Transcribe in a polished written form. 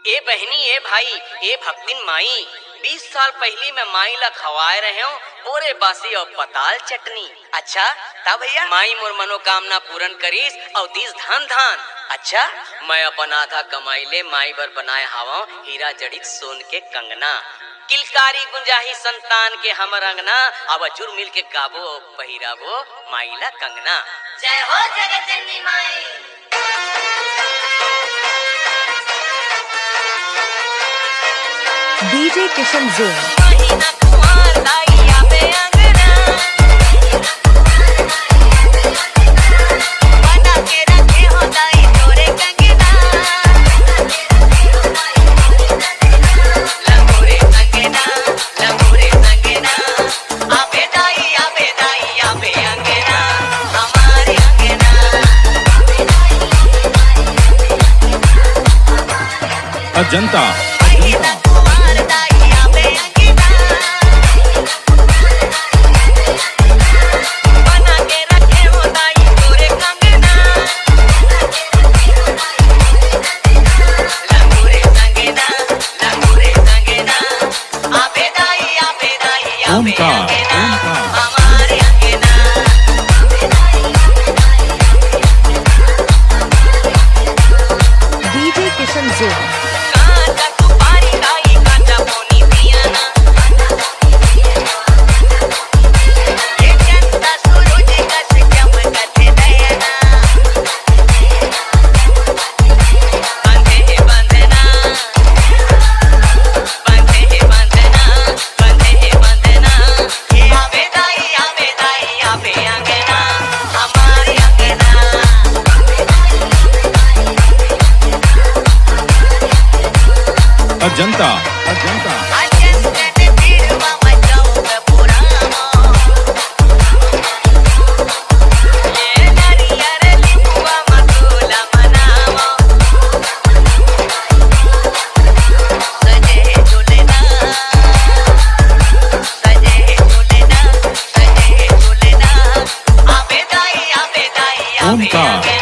ए बहनी ए भाई ए भक्तिन माई 20 साल पहली मैं माई ला खवाए रहे हूँ बोरे बासी और पताल चटनी। अच्छा ता भैया माई मोर मनोकामना पूर्ण करीस और दिस धन धन। अच्छा मैं अपन आधा कमाई ले माई बर बनाए हवा हीरा जड़ित सोन के कंगना। किलकारी गुंजाही संतान के हमर अंगना अब जुर मिल के गाबो पहिराबो माई ला कंगना। जय हो जगत जननी माई। डीजे किशन जोन महीना कुमार दाइया पे अंगना बना के रखे हो दाई तोरे कंगना। लंगोरे संगना आबे दाई आबे अंगना हमारे अंगना। अजंता महीना कुमार दाइया पे अंगना बना के रखे हो दाई तोरे कंगना। लंगोरे संगना आबे दाई आबे ओमकार, अंगना ओमकार। हमारे अंगना। डीजे किशन जोन कांचा सुपारी दाई कांचा पोनी पियाना ये चंदा सूरज कस चमकत नयना। बंधे है बंधना ये आबे दाई आबे अंगना हमारे अंगना। अजंता अजंता तीरवा मचाऊं मैं पुराना ये नरियर लिपुआ मधुला मनावा सजे झूलना आबे दाई आबे ओमकार।